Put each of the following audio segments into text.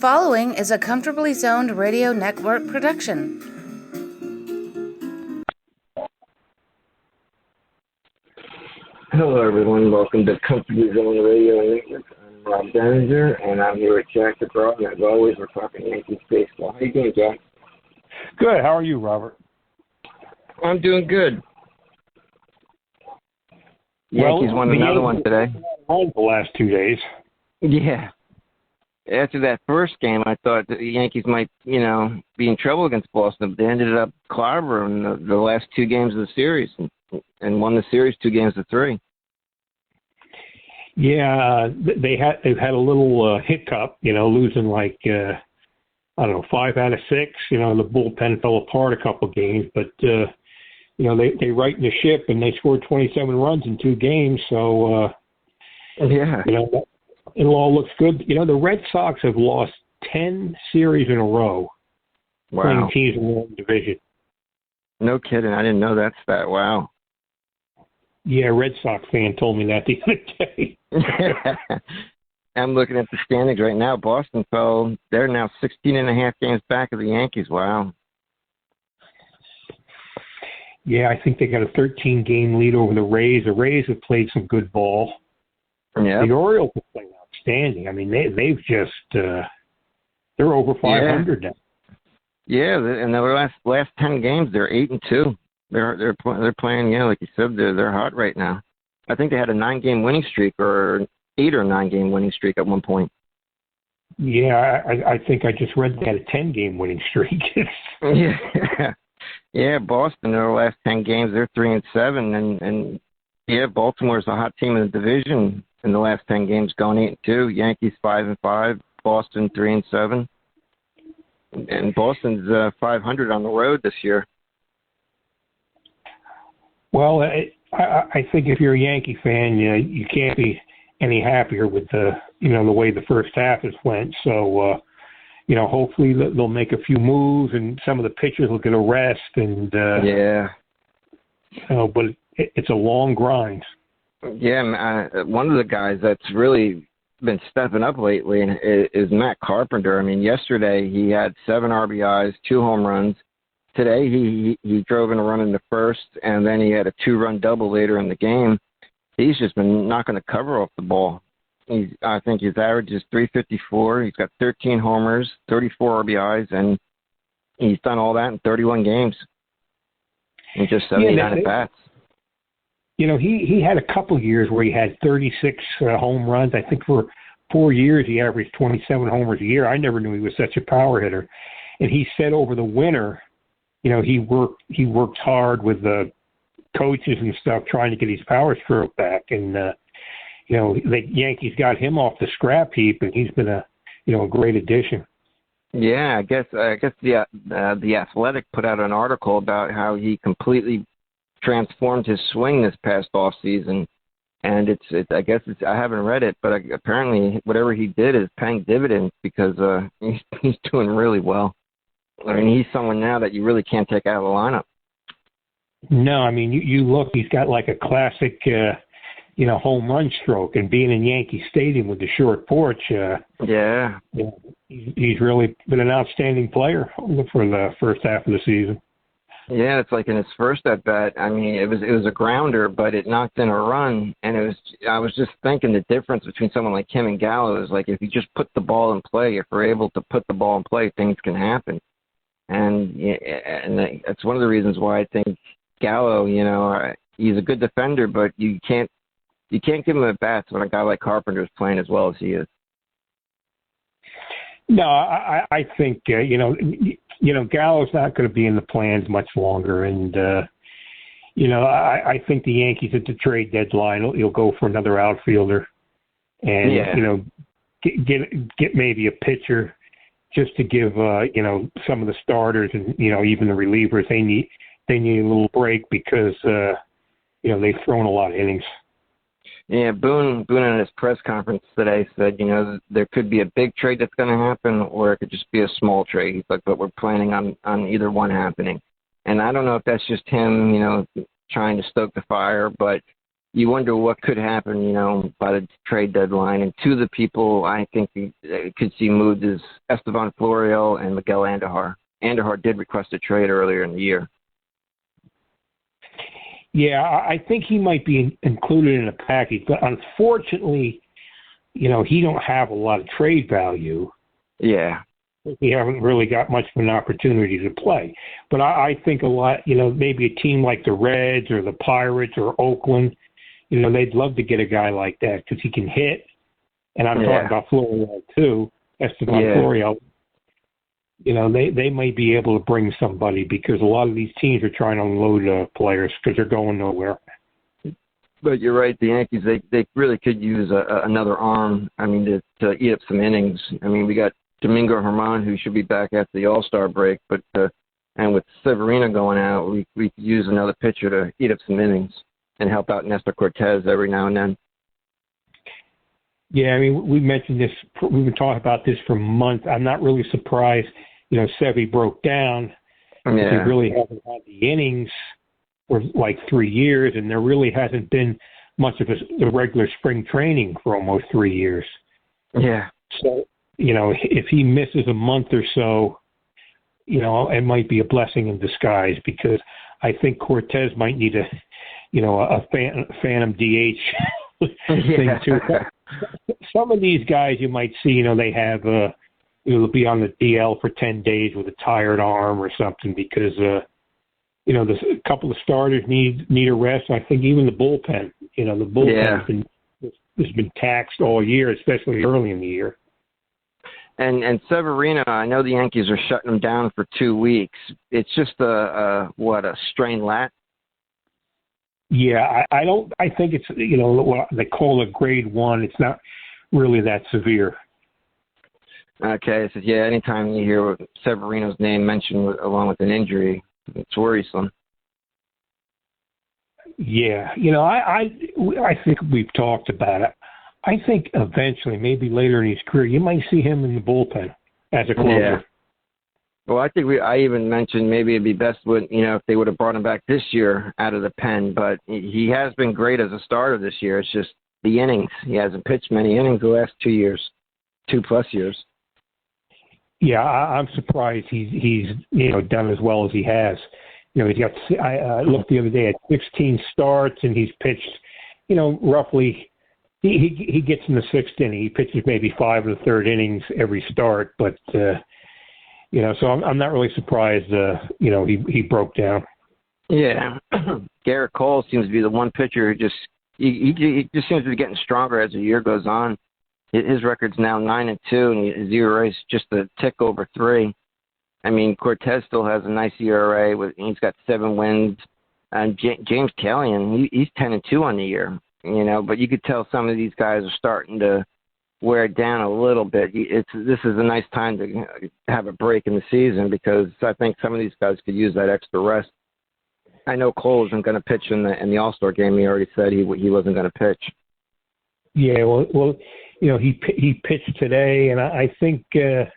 following is a Comfortably Zoned Radio Network production. Hello, everyone. Welcome to Comfortably Zoned Radio Network. I'm Rob Denninger, and I'm here with Jack DeBraw. And as always, we're talking Yankees baseball. How you doing, Jack? Good. How are you, Robert? I'm doing good. Yankees won another one today. The last 2 days. Yeah. After that first game, I thought the Yankees might, be in trouble against Boston, but they ended up clobbering the last two games of the series and won the series 2-3. Yeah, they've had a little hiccup, losing 5 out of 6. The bullpen fell apart a couple games, but they rightened the ship and they scored 27 runs in 2 games. So yeah, it all looks good. The Red Sox have lost 10 series in a row. Wow. Playing teams in one division. No kidding. I didn't know that stat. Wow. Yeah, a Red Sox fan told me that the other day. I'm looking at the standings right now. Boston fell. They're now 16.5 games back of the Yankees. Wow. Yeah, I think they got a 13-game lead over the Rays. The Rays have played some good ball. Yeah. The Orioles have played outstanding. I mean, they've just they're over 500 now. Yeah, and their last 10 games, they're 8-2. They're playing, like you said, they're hot right now. I think they had a 9-game winning streak or 8 or 9-game winning streak at one point. Yeah, I think I just read they had a 10-game winning streak. Yeah, Boston, their last 10 games, they're 3-7, and yeah, Baltimore's a hot team in the division in the last 10 games, going 8-2. Yankees 5-5, Boston 3-7, and Boston's 500 on the road this year. Well, I think if you're a Yankee fan, you can't be any happier with the way the first half has went. So, hopefully they'll make a few moves and some of the pitchers will get a rest. And but it's a long grind. Yeah, one of the guys that's really been stepping up lately is Matt Carpenter. I mean, yesterday he had 7 RBIs, 2 home runs. Today he drove in a run in the first, and then he had a 2-run double later in the game. He's just been knocking the cover off the ball. I think his average is .354. He's got 13 homers, 34 RBIs, and he's done all that in 31 games in just 79 at-bats. He had a couple years where he had 36 home runs. I think for 4 years he averaged 27 homers a year. I never knew he was such a power hitter. And he said over the winter, he worked hard with the coaches and stuff trying to get his power stroke back. And, the Yankees got him off the scrap heap, and he's been a great addition. Yeah, I guess the Athletic put out an article about how he completely transformed his swing this past off season, and I haven't read it, but apparently whatever he did is paying dividends because he's doing really well. I mean, he's someone now that you really can't take out of the lineup. No, I mean, you look, he's got like a classic, home run stroke, and being in Yankee Stadium with the short porch, he's really been an outstanding player for the first half of the season. Yeah, it's like in his first at bat. I mean, it was a grounder, but it knocked in a run, and I was just thinking the difference between someone like him and Gallo is like if you just put the ball in play, if we're able to put the ball in play, things can happen. And that's one of the reasons why I think Gallo, he's a good defender, but you can't give him at bats when a guy like Carpenter is playing as well as he is. No, I think Gallo's not going to be in the plans much longer, and I think the Yankees at the trade deadline he'll go for another outfielder, and get maybe a pitcher. Just to give some of the starters and even the relievers they need a little break because they've thrown a lot of innings. Yeah, Boone in his press conference today said there could be a big trade that's going to happen or it could just be a small trade. He's like, but we're planning on either one happening. And I don't know if that's just him trying to stoke the fire, but you wonder what could happen, by the trade deadline. And two of the people I think could see moved is Esteban Florial and Miguel Andujar. Andujar did request a trade earlier in the year. Yeah, I think he might be included in a package, but unfortunately, he don't have a lot of trade value. Yeah. He haven't really got much of an opportunity to play. But I think a lot, maybe a team like the Reds or the Pirates or Oakland, they'd love to get a guy like that because he can hit. And I'm talking about Florial too, Esteban Florial. They might be able to bring somebody because a lot of these teams are trying to unload players because they're going nowhere. But you're right, the Yankees, they really could use another arm, to eat up some innings. We got Domingo Germán, who should be back after the All-Star break, but and with Severino going out, we could use another pitcher to eat up some innings and help out Nestor Cortez every now and then. Yeah, we mentioned this. We've been talking about this for months. I'm not really surprised, Sevy broke down. Yeah. He really hasn't had the innings for like 3 years, and there really hasn't been much of the regular spring training for almost 3 years. Yeah. So, if he misses a month or so, it might be a blessing in disguise because I think Cortez might need a phantom DH thing too. Some of these guys you might see, they have, they'll be on the DL for 10 days with a tired arm or something because, there's a couple of starters need a rest. I think even the bullpen, the bullpen has been taxed all year, especially early in the year. And Severino, I know the Yankees are shutting him down for 2 weeks. It's just a strained lat? Yeah, I think it's, what they call it grade 1. It's not really that severe. Okay, so anytime you hear Severino's name mentioned along with an injury, it's worrisome. Yeah, I think we've talked about it. I think eventually, maybe later in his career, you might see him in the bullpen as a closer. Yeah. Well, I think I even mentioned maybe it'd be best if they would have brought him back this year out of the pen. But he has been great as a starter this year. It's just the innings. He hasn't pitched many innings the last 2 years, 2+ years. Yeah, I'm surprised he's done as well as he has. He's got. I looked the other day at 16 starts and he's pitched, roughly. He gets in the 6th inning. He pitches maybe 5 of the 3rd innings every start, but so I'm not really surprised. He broke down. Yeah, Garrett Cole seems to be the one pitcher who he just seems to be getting stronger as the year goes on. His record's now 9-2, and his ERA is just a tick over 3. Cortez still has a nice ERA. He's got 7 wins. And James Kalian, he's 10-2 on the year. But you could tell some of these guys are starting to wear down a little bit. This is a nice time to have a break in the season because I think some of these guys could use that extra rest. I know Cole isn't going to pitch in the All-Star game. He already said he wasn't going to pitch. Yeah, well, he pitched today, and I think, I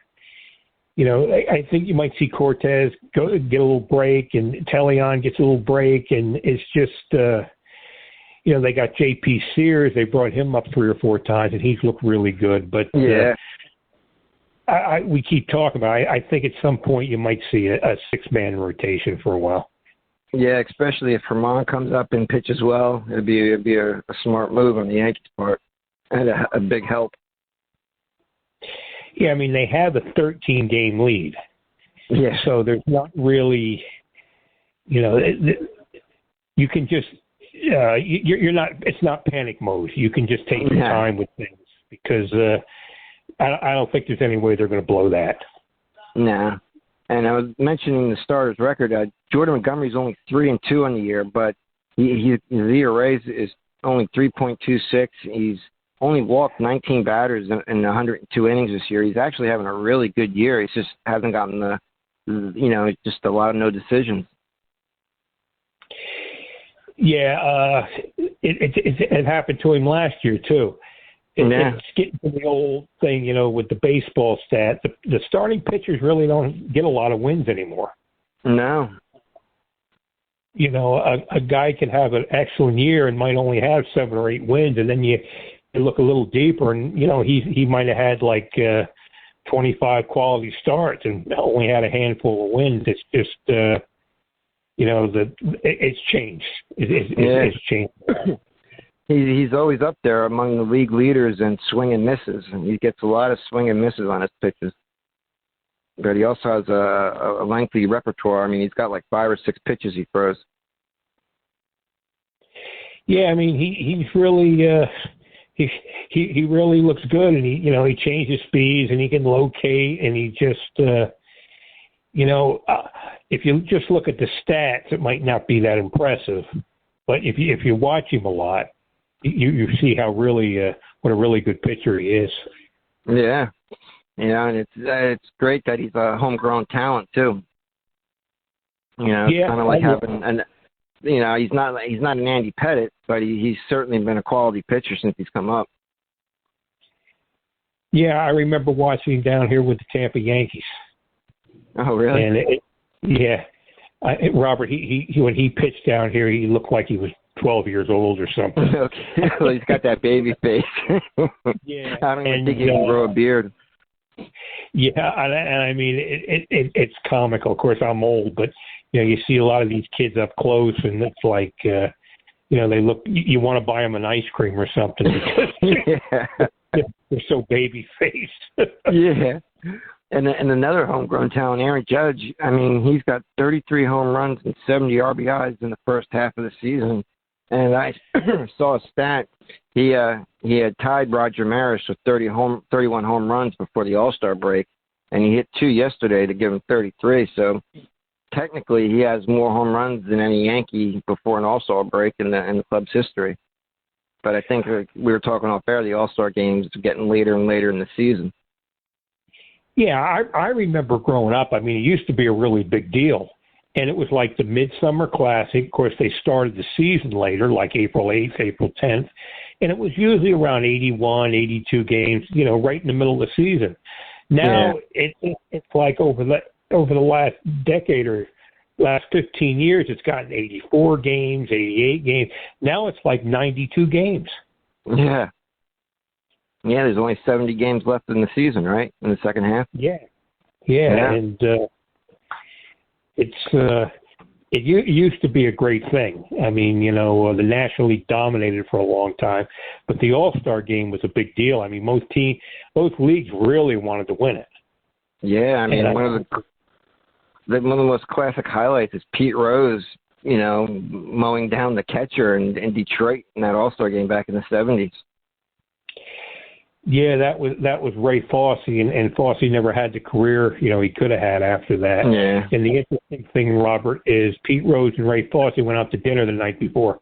think you might see Cortez get a little break, and Talion gets a little break, and it's just, they got J.P. Sears. They brought him up 3 or 4 times, and he's looked really good. But we keep talking about it. I think at some point you might see a 6-man rotation for a while. Yeah, especially if Herman comes up and pitches well. It'd be a smart move on the Yankees' part and a big help. Yeah, they have a 13-game lead. Yeah. So there's not really, you can just, you're not, it's not panic mode. You can just take your time with things because I don't think there's any way they're going to blow that. No. And I was mentioning the starters record. Jordan Montgomery's only 3-2 on the year, but his ERA is only 3.26. He's only walked 19 batters in 102 innings this year. He's actually having a really good year. He just hasn't gotten just a lot of no decisions. Yeah, it happened to him last year too. It's getting to the old thing, with the baseball stat. The starting pitchers really don't get a lot of wins anymore. No. a guy can have an excellent year and might only have 7 or 8 wins, and then you look a little deeper, and he might have had like 25 quality starts and only had a handful of wins. It's just it's changed. It's changed. He's always up there among the league leaders in swing and misses, and he gets a lot of swing and misses on his pitches. But he also has a lengthy repertoire. I mean, he's got like 5 or 6 pitches he throws. Yeah, I mean, he's really he really looks good, and he changes speeds, and he can locate, and he just if you just look at the stats, it might not be that impressive, but if you watch him a lot, you see how really what a really good pitcher he is. Yeah. And it's great that he's a homegrown talent too. It's kind of like having he's not an Andy Pettit, but he's certainly been a quality pitcher since he's come up. Yeah, I remember watching him down here with the Tampa Yankees. Oh, really? And Robert, he when he pitched down here, he looked like he was 12 years old or something. Okay, well, he's got that baby face. Yeah, I don't even think he can grow a beard. Yeah, and I mean it's comical. Of course, I'm old, but you see a lot of these kids up close, and it's like they look. You want to buy them an ice cream or something because they're so baby faced. Yeah, and another homegrown talent, Aaron Judge. I mean, he's got 33 home runs and 70 RBIs in the first half of the season. And I saw a stat. He had tied Roger Maris with 31 home runs before the All-Star break, and he hit 2 yesterday to give him 33. So technically, he has more home runs than any Yankee before an All-Star break in the club's history. But I think we were talking off air. The All-Star games are getting later and later in the season. Yeah, I remember growing up. I mean, it used to be a really big deal. And it was like the Midsummer Classic. Of course, they started the season later, like April 8th, April 10th. And it was usually around 81, 82 games, right in the middle of the season. Now, it's like over the last decade or last 15 years, it's gotten 84 games, 88 games. Now it's like 92 games. Yeah. Yeah, there's only 70 games left in the season, right? In the second half? Yeah. And it used to be a great thing. I mean, the National League dominated for a long time, but the All-Star game was a big deal. I mean, most leagues really wanted to win it. Yeah, I mean, one of the most classic highlights is Pete Rose, mowing down the catcher in Detroit in that All-Star game back in the 70s. Yeah, that was Ray Fosse, and Fosse never had the career he could have had after that. Yeah. And the interesting thing, Robert, is Pete Rose and Ray Fosse went out to dinner the night before.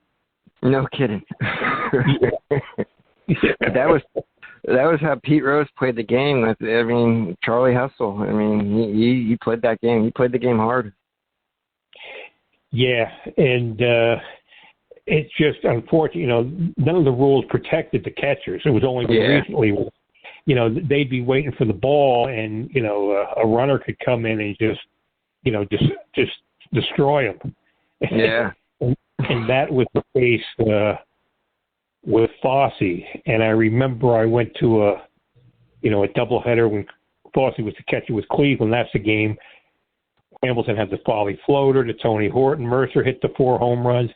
No kidding. That was how Pete Rose played the game. I mean, Charlie Hustle. I mean, he played that game. He played the game hard. Yeah, and it's just unfortunate, none of the rules protected the catchers. It was only recently, they'd be waiting for the ball, and a runner could come in and just destroy them. Yeah, and that was the case with Fosse. And I remember I went to a doubleheader when Fosse was the catcher with Cleveland. That's the game. Hamilton had the Folly floater to Tony Horton. Mercer hit the 4 home runs.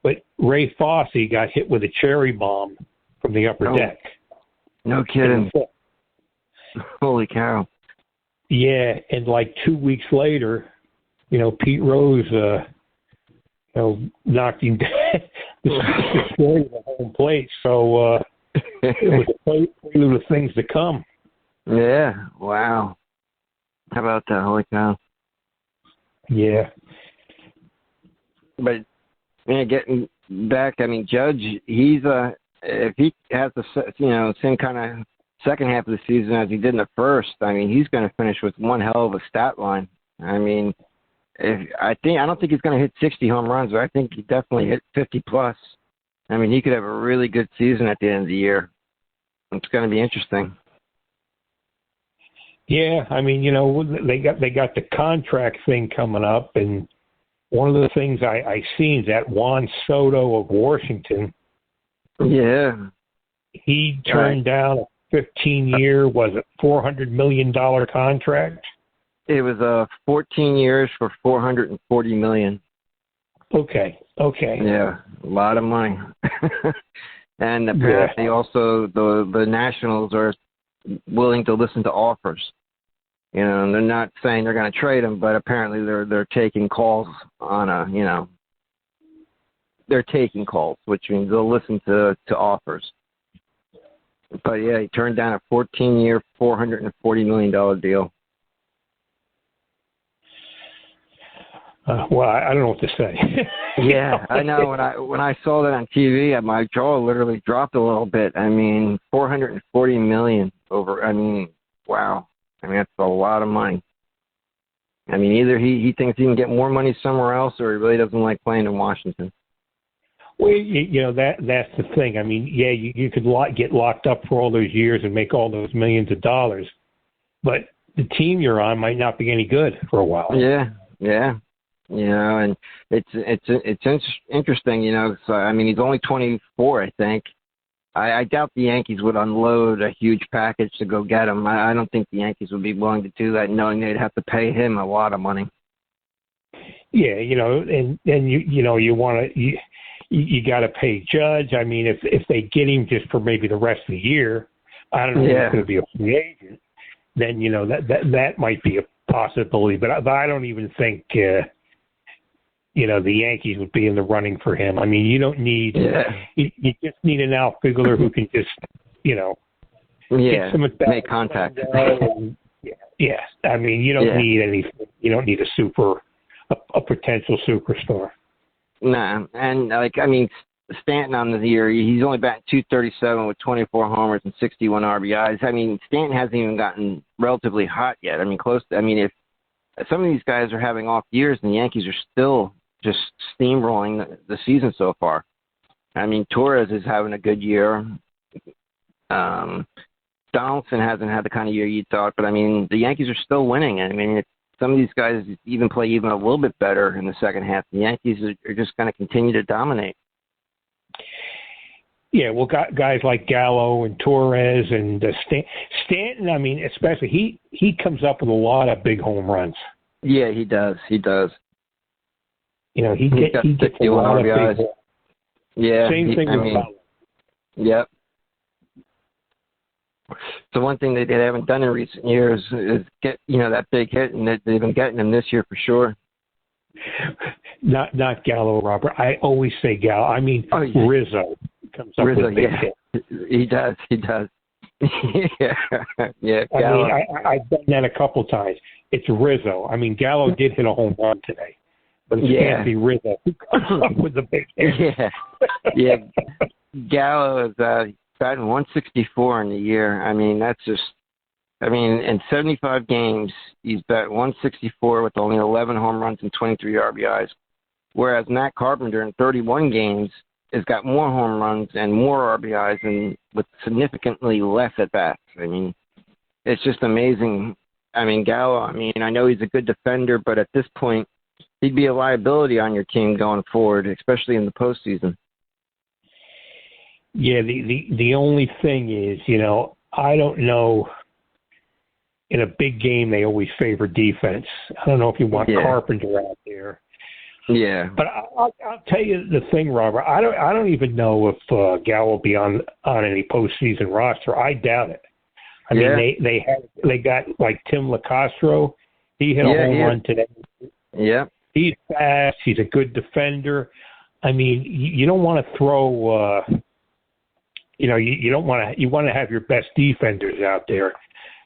But Ray Fosse got hit with a cherry bomb from the upper deck. No kidding. Holy cow. Yeah, and like 2 weeks later, Pete Rose, knocked him down, destroyed the home plate. So it was a prelude of things to come. Yeah, wow. How about that? Holy cow. Yeah. But getting back, I mean, Judge, he's if he has the same kind of second half of the season as he did in the first, I mean, he's going to finish with one hell of a stat line. I mean, I don't think he's going to hit 60 home runs, but I think he definitely hit 50 plus. I mean, he could have a really good season at the end of the year. It's going to be interesting. Yeah, I mean, they got the contract thing coming up, and one of the things I seen is that Juan Soto of Washington. Yeah. He turned down a 15-year, was it $400 million contract? It was 14 years for $440 million. Okay. Yeah, a lot of money. And apparently also the Nationals are willing to listen to offers. You know, and they're not saying they're going to trade him, but apparently they're taking calls on they're taking calls, which means they'll listen to offers. But yeah, he turned down a 14-year, $440 million deal. Well, I don't know what to say. Yeah, I know. When I saw that on TV, my jaw literally dropped a little bit. I mean, $440 million over. I mean, wow. I mean, that's a lot of money. I mean, either he thinks he can get more money somewhere else, or he really doesn't like playing in Washington. Well, you know, that's the thing. I mean, yeah, you could get locked up for all those years and make all those millions of dollars, but the team you're on might not be any good for a while. Yeah. You know, and it's interesting, you know. So I mean, he's only 24, I think. I doubt the Yankees would unload a huge package to go get him. I don't think the Yankees would be willing to do that, knowing they'd have to pay him a lot of money. Yeah, you know, and you want to you got to pay Judge. I mean, if they get him just for maybe the rest of the year, I don't know if he's going to be a free agent. Then you know that might be a possibility, but I don't even think. You know, the Yankees would be in the running for him. I mean, you don't need you just need an outfielder who can just, you know, get some make contact. Yeah. I mean, you don't need anything. You don't need a potential superstar. Nah, and I mean, Stanton on the year, he's only batting .237 with 24 homers and 61 RBIs. I mean, Stanton hasn't even gotten relatively hot yet. I mean, if some of these guys are having off years, and the Yankees are still just steamrolling the season so far. I mean, Torres is having a good year. Donaldson hasn't had the kind of year you thought, but I mean, the Yankees are still winning. I mean, some of these guys even play even a little bit better in the second half. The Yankees are just going to continue to dominate. Yeah, well, guys like Gallo and Torres and Stanton, I mean, especially, he comes up with a lot of big home runs. Yeah, he does. You know, he gets a lot of RBIs. big. Yeah. Same thing with Gallo. Yep. So one thing that they haven't done in recent years is get, you know, that big hit, and they've been getting them this year for sure. Not Gallo, Robert. I always say Gallo. I mean, Rizzo comes up with big hits. He does. yeah. Gallo. I mean, I've done that a couple times. It's Rizzo. I mean, Gallo did hit a home run today, but it can't be Rizzo who comes up with the big hit. Yeah. Gallo is batting 164 in the year. I mean, in 75 games, he's batted 164 with only 11 home runs and 23 RBIs. Whereas Matt Carpenter in 31 games has got more home runs and more RBIs and with significantly less at bats. I mean, it's just amazing. I mean, Gallo, I know he's a good defender, but at this point, he'd be a liability on your team going forward, especially in the postseason. Yeah, the only thing is, you know, I don't know. In a big game, they always favor defense. I don't know if you want Carpenter out there. Yeah. But I'll tell you the thing, Robert. I don't even know if Gallo will be on any postseason roster. I doubt it. I mean, they got like Tim LaCastro. He hit a home run today. Yeah. He's fast. He's a good defender. I mean, you don't want to throw. You don't want to. You want to have your best defenders out there,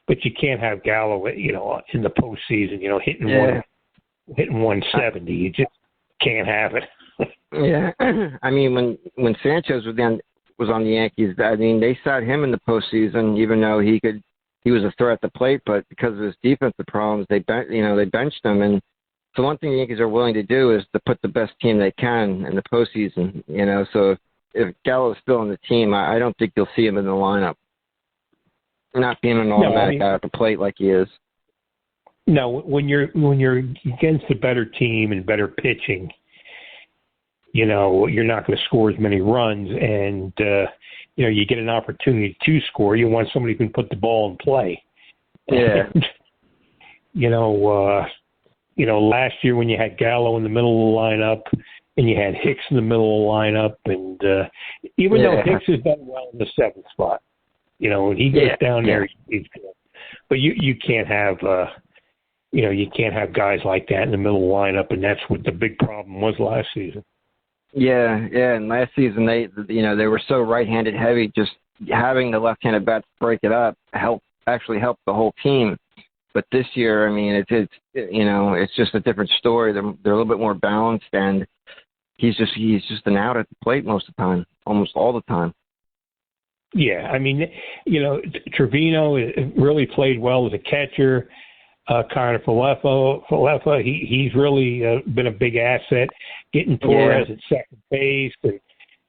but you can't have Gallo. You know, in the postseason. You know, hitting 170. You just can't have it. Yeah, I mean, when Sanchez was on the Yankees, I mean, they sat him in the postseason, even though he was a threat at the plate, but because of his defensive problems, they benched him. And so one thing the Yankees are willing to do is to put the best team they can in the postseason. You know, so if Gallo is still on the team, I don't think you'll see him in the lineup. Not being an automatic out at the plate like he is. No, when you're against a better team and better pitching, you're not going to score as many runs, and you get an opportunity to score. You want somebody who can put the ball in play. Yeah. And, last year when you had Gallo in the middle of the lineup and you had Hicks in the middle of the lineup, and even though Hicks has done well in the seventh spot, when he goes down there, he's good. But you can't have guys like that in the middle of the lineup, and that's what the big problem was last season. Yeah, and last season they were so right-handed heavy. Just having the left-handed bats break it up actually helped the whole team. But this year, I mean, it's just a different story. They're a little bit more balanced, and he's just an out at the plate most of the time, almost all the time. Yeah, I mean, Trevino really played well as a catcher. Connor Falefa, he's really been a big asset. Getting Torres at second base,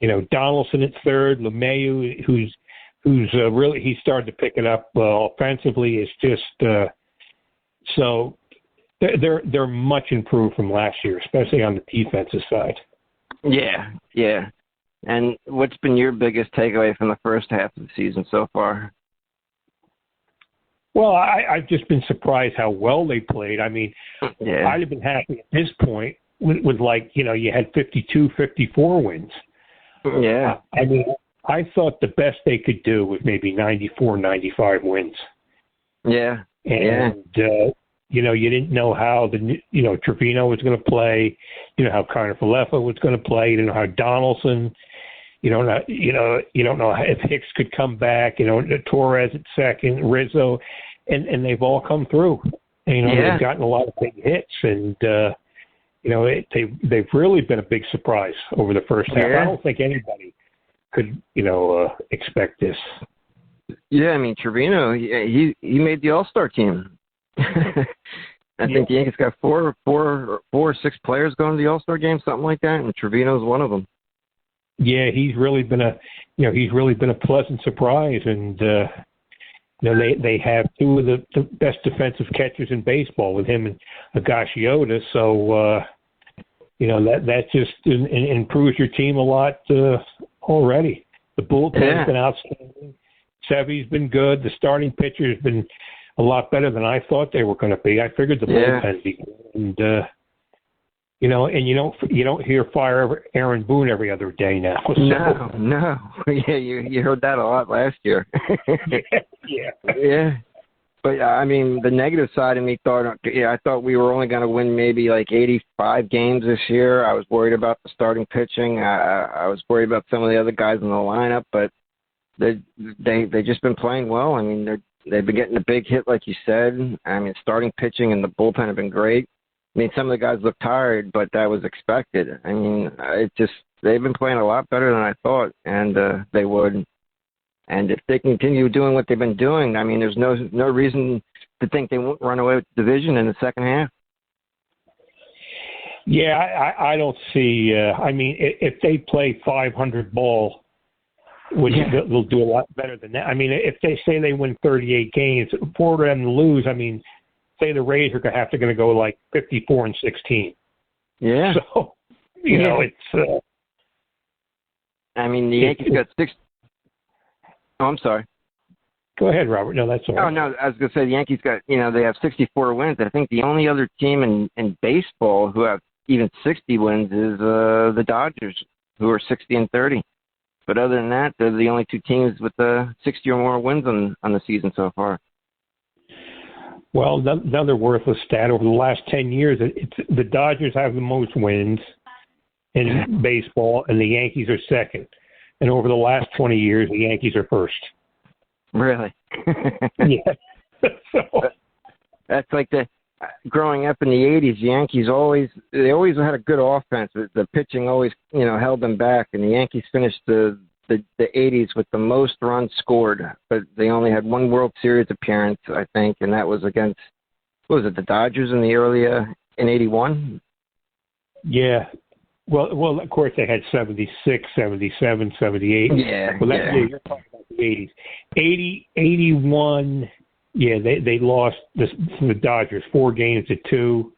and Donaldson at third. LeMahieu, who's really he's started to pick it up offensively. It's just so they're much improved from last year, especially on the defensive side. Yeah. And what's been your biggest takeaway from the first half of the season so far? Well, I've just been surprised how well they played. I mean, I'd have been happy at this point with you had 52, 54 wins. Yeah. I mean, I thought the best they could do was maybe 94, 95 wins. Yeah. And, you didn't know how Trevino was going to play, how Connor Falefa was going to play, you didn't know how Donaldson, you don't know if Hicks could come back, Torres at second, Rizzo, and they've all come through. They've gotten a lot of big hits, and, they've really been a big surprise over the first half. I don't think anybody could, expect this. Yeah, I mean, Trevino, he made the All-Star team. I think the Yankees got four or six players going to the All-Star game, something like that, and Trevino's one of them. Yeah, he's really been a pleasant surprise, and they have two of the best defensive catchers in baseball with him and Higashioda. So that just improves your team a lot already. The bullpen's been outstanding. Sevy's been good. The starting pitcher has been a lot better than I thought they were going to be. I figured the bullpen would be good, and you don't hear fire Aaron Boone every other day now. So. No. Yeah, you heard that a lot last year. Yeah. But I mean, the negative side of me I thought we were only going to win maybe like 85 games this year. I was worried about the starting pitching. I was worried about some of the other guys in the lineup, but they just been playing well. I mean, they've been getting a big hit, like you said. I mean, starting pitching and the bullpen have been great. I mean, some of the guys look tired, but that was expected. I mean, they've been playing a lot better than I thought, and they would. And if they continue doing what they've been doing, I mean, there's no reason to think they won't run away with the division in the second half. Yeah, I don't see. I mean, if they play 500 ball, they'll do a lot better than that. I mean, if they say they win 38 games, for them to lose, I mean, say the Rays are going to go like 54-16. Yeah. So, it's. I mean, the Yankees got six. Oh, I'm sorry. Go ahead, Robert. No, that's all right. Oh, no, I was going to say the Yankees got, they have 64 wins. I think the only other team in baseball who have even 60 wins is the Dodgers, who are 60-30. But other than that, they're the only two teams with 60 or more wins on the season so far. Well, another worthless stat. Over the last 10 years, the Dodgers have the most wins in baseball, and the Yankees are second. And over the last 20 years, the Yankees are first. Really? Yeah. That's like growing up in the 80s, the Yankees always had a good offense. The pitching always, held them back, and the Yankees finished the 80s with the most runs scored, but they only had one World Series appearance, I think, and that was against, the Dodgers in the early in 81? Yeah. Well, of course, they had 76, 77, 78. Yeah. Well, you're talking about the 80s. 80, 81, Yeah, they lost to the Dodgers 4-2.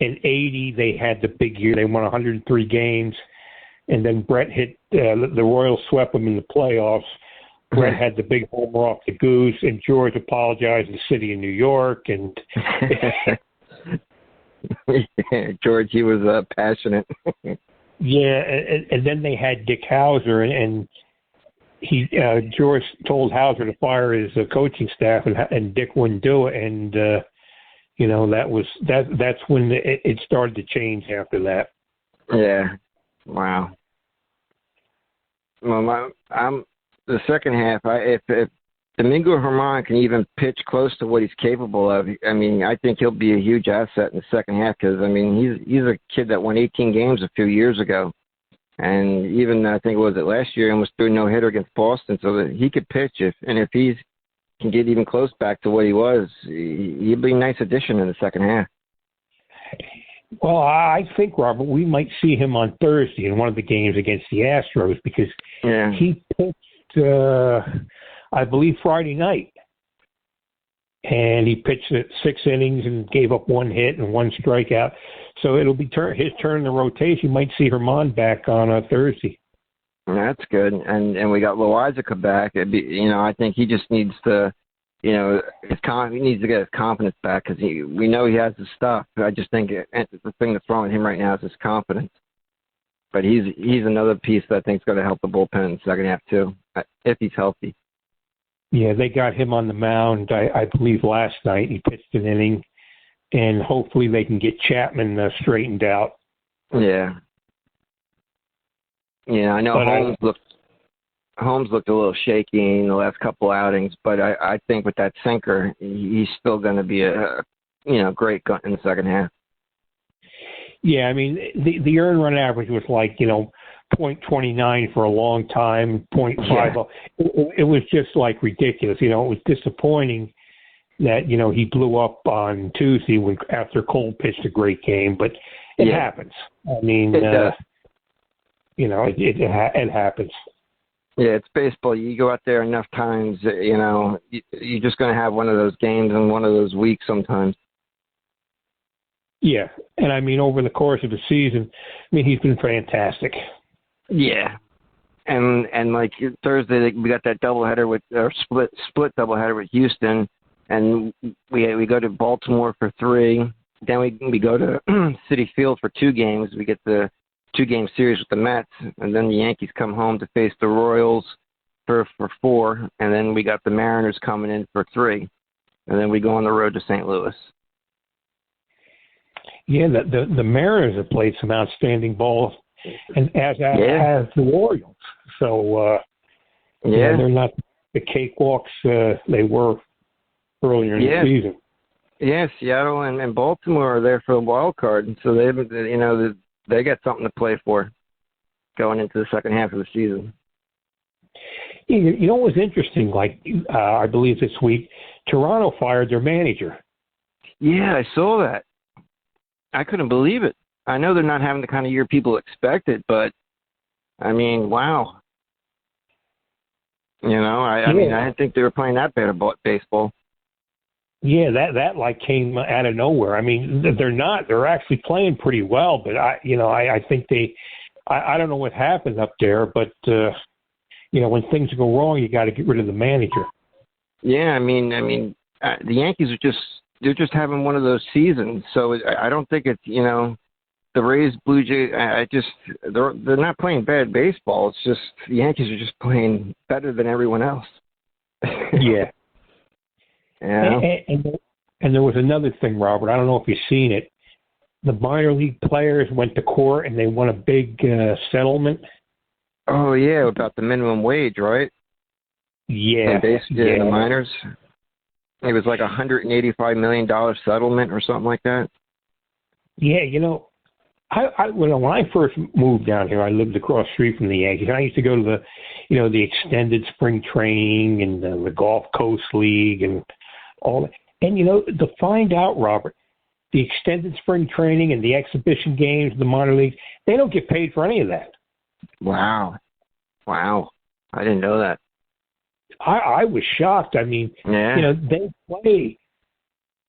In '80, they had the big year. They won 103 games, and then Brett hit the Royals swept them in the playoffs. Brett had the big homer off the goose, and George apologized to the city of New York. And George, he was passionate. Yeah, and then they had Dick Hauser, and he George told Hauser to fire his coaching staff, and Dick wouldn't do it, and that's when it started to change after that. Yeah, wow. Well, I'm the second half. If Domingo Germán can even pitch close to what he's capable of, I mean, I think he'll be a huge asset in the second half because, I mean, he's a kid that won 18 games a few years ago. And even, I think, last year, he almost threw a no-hitter against Boston, so that he could pitch. If he can get even close back to what he was, he'd be a nice addition in the second half. Well, I think, Robert, we might see him on Thursday in one of the games against the Astros because he pitched, I believe, Friday night. And he pitched at 6 innings and gave up 1 hit and 1 strikeout. So it'll be his turn in the rotation. You might see Germán back on Thursday. That's good. And we got Loizaga back. I think he just needs to, he needs to get his confidence back because we know he has the stuff. I just think the thing that's wrong with him right now is his confidence. But he's another piece that I think is going to help the bullpen in the second half too, if he's healthy. Yeah, they got him on the mound, I believe, last night. He pitched an inning, and hopefully they can get Chapman straightened out. Yeah. Yeah, I know Holmes looked a little shaky in the last couple outings, but I think with that sinker, he's still going to be a great gun in the second half. Yeah, I mean, the earned run average was like, .29 for a long time, .50. Yeah. It was just like ridiculous. It was disappointing that, he blew up on Tuesday after Cole pitched a great game, but it happens. I mean, it happens. Yeah, it's baseball. You go out there enough times, you're just going to have one of those games and one of those weeks sometimes. Yeah, and I mean, over the course of the season, he's been fantastic. Yeah, and like Thursday we got that doubleheader split doubleheader with Houston, and we go to Baltimore for 3. Then we go to Citi Field for 2 games. We get the 2-game series with the Mets, and then the Yankees come home to face the Royals for 4, and then we got the Mariners coming in for 3, and then we go on the road to St. Louis. Yeah, the Mariners have played some outstanding ball. And as the Orioles. So, they're not the cakewalks they were earlier in the season. Yeah, Seattle and Baltimore are there for a wild card, and so they got something to play for going into the second half of the season. You know what was interesting? Like, I believe this week, Toronto fired their manager. Yeah, I saw that. I couldn't believe it. I know they're not having the kind of year people expected, but, I mean, wow. I mean, I didn't think they were playing that bad of baseball. Yeah, that like came out of nowhere. I mean, they're not. They're actually playing pretty well, but I think I don't know what happened up there, but when things go wrong, you got to get rid of the manager. Yeah, I mean, the Yankees they're just having one of those seasons, so I don't think it's the Rays, Blue Jays. They're not playing bad baseball. It's just the Yankees are just playing better than everyone else. Yeah. Yeah. And there was another thing, Robert. I don't know if you've seen it. The minor league players went to court and they won a big settlement. Oh yeah, about the minimum wage, right? Yeah. The minors. It was like $185 million settlement or something like that. Yeah, when I first moved down here, I lived across the street from the Yankees. I used to go to the extended spring training and the Gulf Coast League and all that. And, to find out, Robert, the extended spring training and the exhibition games, the minor leagues, they don't get paid for any of that. Wow. I didn't know that. I was shocked. I mean, they play,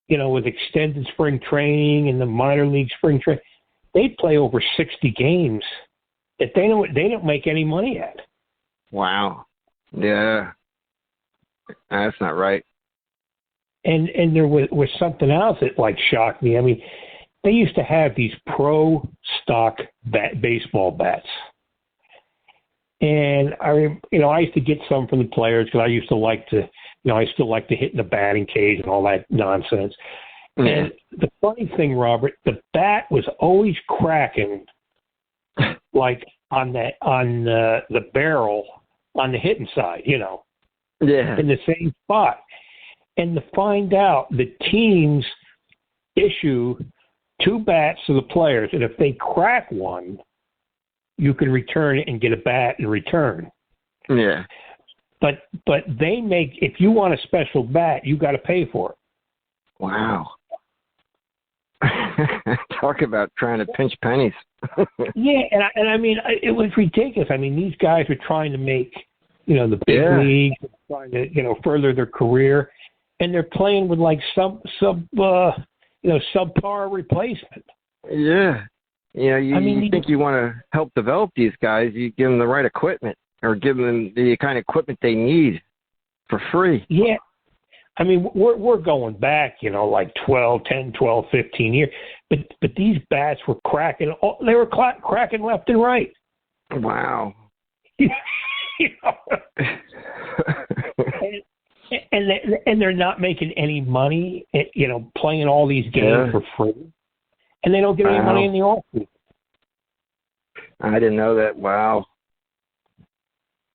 with extended spring training and the minor league spring training. They play over 60 games that they don't make any money at. Wow. Yeah. That's not right. And there was something else that shocked me. I mean, they used to have these pro stock baseball bats. And I used to get some from the players because I used to like to, I still like to hit in the batting cage and all that nonsense. Yeah. And the funny thing, Robert, the bat was always cracking, on the barrel on the hitting side, in the same spot. And to find out the teams issue 2 bats to the players, and if they crack one, you can return it and get a bat in return. Yeah. But they make, if you want a special bat, you got to pay for it. Wow. Talk about trying to pinch pennies. Yeah, and I mean, it was ridiculous. I mean, these guys are trying to make, the big leagues, trying to, further their career, and they're playing with subpar replacement. Yeah. You think you want to help develop these guys, you give them the right equipment or give them the kind of equipment they need for free. Yeah. I mean, we're going back, 10, 12, 15 years. But these bats were cracking. They were cracking left and right. Wow. And they're not making any money, playing all these games for free. And they don't get any money in the offseason. I didn't know that. Wow.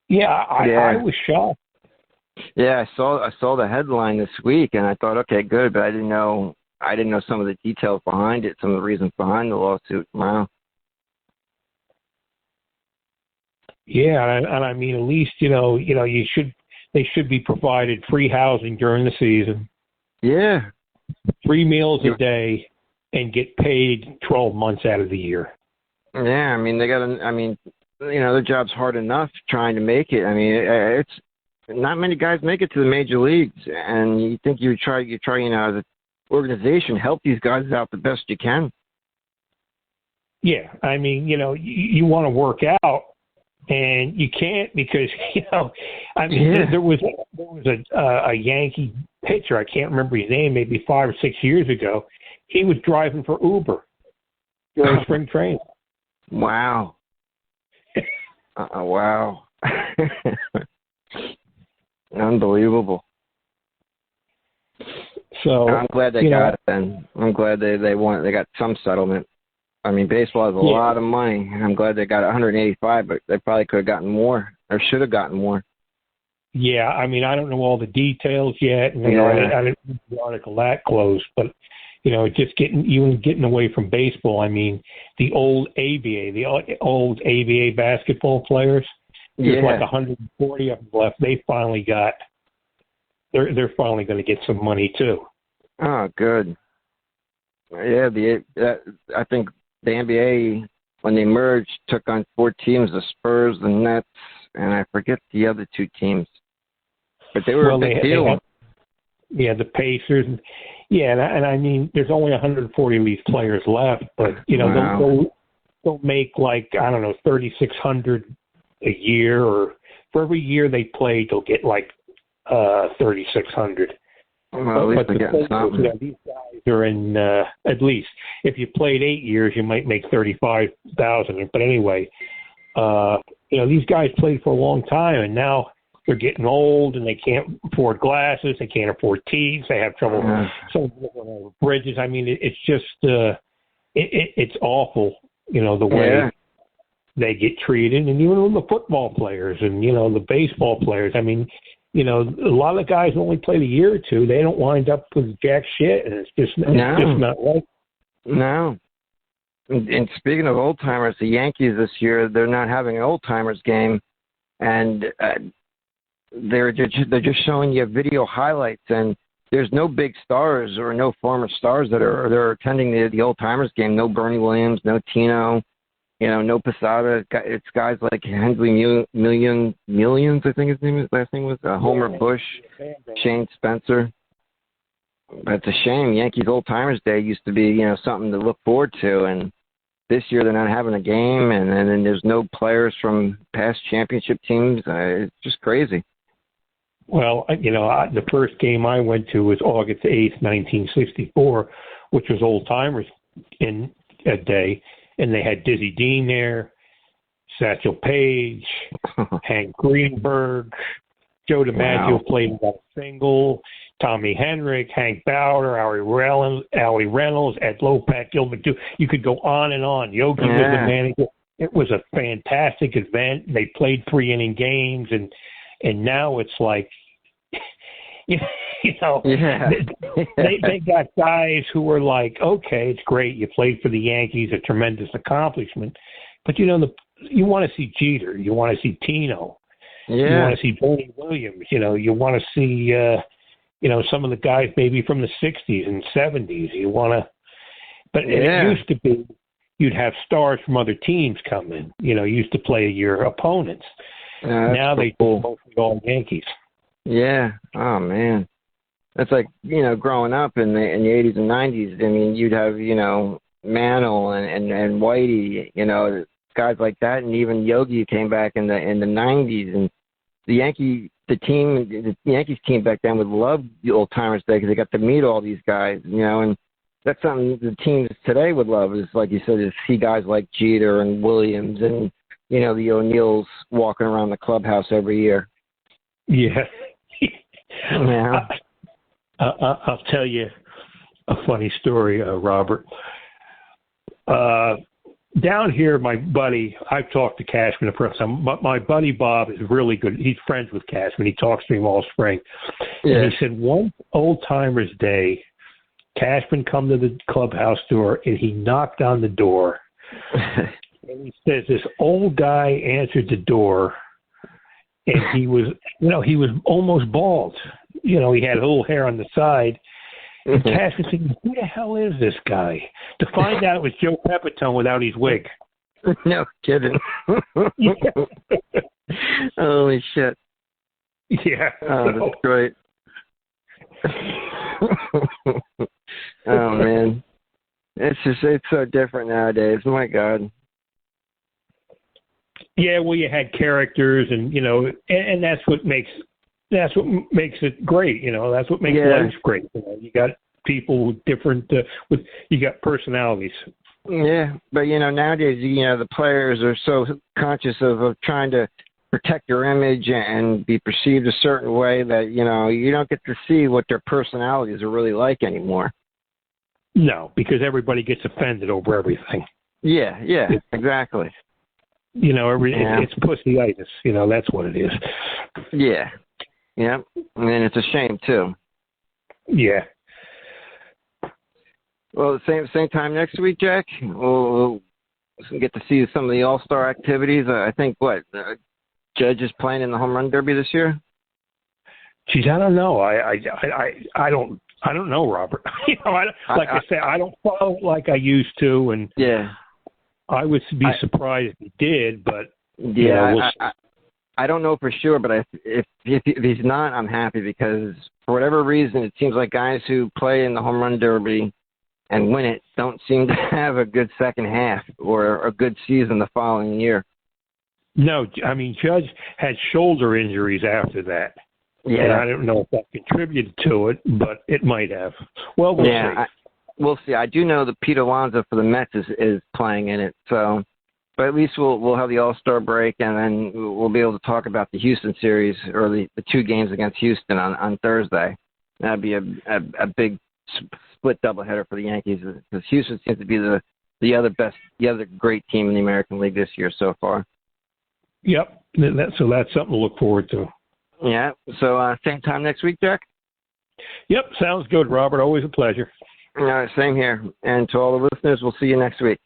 Yeah, I was shocked. Yeah, I saw the headline this week, and I thought, okay, good, but I didn't know some of the details behind it, some of the reasons behind the lawsuit. Wow. Yeah, and I mean, at least they should be provided free housing during the season. Yeah. 3 meals a day, and get paid 12 months out of the year. Yeah, I mean, their job's hard enough trying to make it. I mean, it's not many guys make it to the major leagues, and you think you try, as an organization, help these guys out the best you can. Yeah, I mean, you want to work out, and you can't because, there was a Yankee pitcher, I can't remember his name, maybe 5 or 6 years ago. He was driving for Uber during spring training. Wow. Wow. Unbelievable. So I'm glad they got it then. I'm glad they got some settlement. I mean, baseball has a lot of money. I'm glad they got 185, but they probably could have gotten more or should have gotten more. Yeah, I mean, I don't know all the details yet. And, I didn't read the article that close, but just getting away from baseball. I mean, the old ABA basketball players. There's 140 of them left. They finally got. They're finally going to get some money too. Oh, good. Yeah, I think the NBA when they merged took on 4 teams: the Spurs, the Nets, and I forget the other 2 teams. But they were a big deal. The Pacers. Yeah, and I mean, there's only 140 of these players left, but they'll make 3,600 a year, or for every year they play, they'll get 3,600. Well, at least they're getting something. These guys are in at least if you played 8 years, you might make 35,000. But anyway, these guys played for a long time, and now they're getting old, and they can't afford glasses. They can't afford tees. They have trouble over bridges. I mean, it's just it's awful. The way they get treated, and even the football players and the baseball players. I mean, a lot of guys only play a year or 2. They don't wind up with jack shit, and it's just not right. No. And speaking of old timers, the Yankees this year, they're not having an old timers game, and they're just showing you video highlights, and there's no big stars or no former stars that are attending the old timers game. No Bernie Williams, no Tino, no Posada. It's guys like Hensley Millions, I think his last name was, Homer Bush, Shane Spencer. But it's a shame. Yankees Old Timers Day used to be, something to look forward to, and this year they're not having a game, and then there's no players from past championship teams. It's just crazy. Well, the first game I went to was August 8th, 1964, which was Old Timers in a day, and they had Dizzy Dean there, Satchel Paige, Hank Greenberg, Joe DiMaggio played that single, Tommy Henrik, Hank Bauer, Howie Reynolds, Ed Lopak, Gilbert. You could go on and on. Yogi was the manager. It was a fantastic event. They played 3-inning games, and now it's like, they got guys who were like, okay, it's great. You played for the Yankees, a tremendous accomplishment. But, you want to see Jeter. You want to see Tino. You want to see Bernie Williams. You want to see, some of the guys maybe from the 60s and 70s. But it used to be you'd have stars from other teams come in. Used to play your opponents. Now they do mostly all Yankees. Yeah. Oh, man. That's like, growing up in the 80s and 90s. I mean, you'd have, Mantle and Whitey, guys like that, and even Yogi came back in the 90s, and the Yankees team back then would love the Old Timers Day because they got to meet all these guys, and that's something the teams today would love, is like you said, is see guys like Jeter and Williams and the O'Neills walking around the clubhouse every year. Yeah. Yeah. I'll tell you a funny story, Robert. Down here, my buddy, I've talked to Cashman the first time. My buddy Bob is really good. He's friends with Cashman. He talks to him all spring. Yeah. And he said one Old Timers Day, Cashman come to the clubhouse door, and he knocked on the door. And he says this old guy answered the door, and he was almost bald. He had a little hair on the side. And Cashman said, who the hell is this guy? To find out it was Joe Pepitone without his wig. No kidding. Holy shit. Yeah. Oh, that's great. Oh, man. It's so different nowadays. My God. Yeah, well, you had characters, and and that's what makes it great. That's what makes life great. You got people with different, you got personalities. Yeah, but nowadays, the players are so conscious of trying to protect their image and be perceived a certain way that you don't get to see what their personalities are really like anymore. No, because everybody gets offended over everything. Yeah, exactly. It's pussyitis. That's what it is. Yeah. Yeah, and it's a shame too. Yeah. Well, same time next week, Jack. We'll get to see some of the All-Star activities. I think Judge is playing in the Home Run Derby this year. Geez, I don't know. I don't know, Robert. I said, I don't follow it like I used to, and I would be surprised if he did. But I don't know for sure, but if he's not, I'm happy because for whatever reason, it seems like guys who play in the Home Run Derby and win it don't seem to have a good second half or a good season the following year. No, I mean, Judge had shoulder injuries after that. Yeah. And I don't know if that contributed to it, but it might have. Well, we'll see. We'll see. I do know that Pete Alonso for the Mets is playing in it, so... But at least we'll have the All-Star break, and then we'll be able to talk about the Houston series or the two games against Houston on Thursday. That'd be a big split doubleheader for the Yankees because Houston seems to be the other great team in the American League this year so far. Yep. So that's something to look forward to. Yeah. So same time next week, Jack? Yep. Sounds good, Robert. Always a pleasure. All right. Same here. And to all the listeners, we'll see you next week.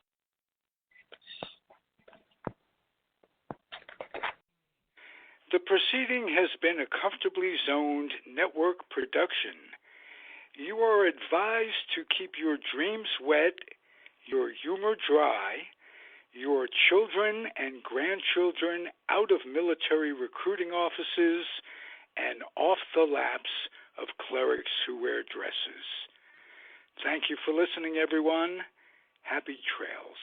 The proceeding has been a Comfortably Zoned network production. You are advised to keep your dreams wet, your humor dry, your children and grandchildren out of military recruiting offices and off the laps of clerics who wear dresses. Thank you for listening, everyone. Happy trails.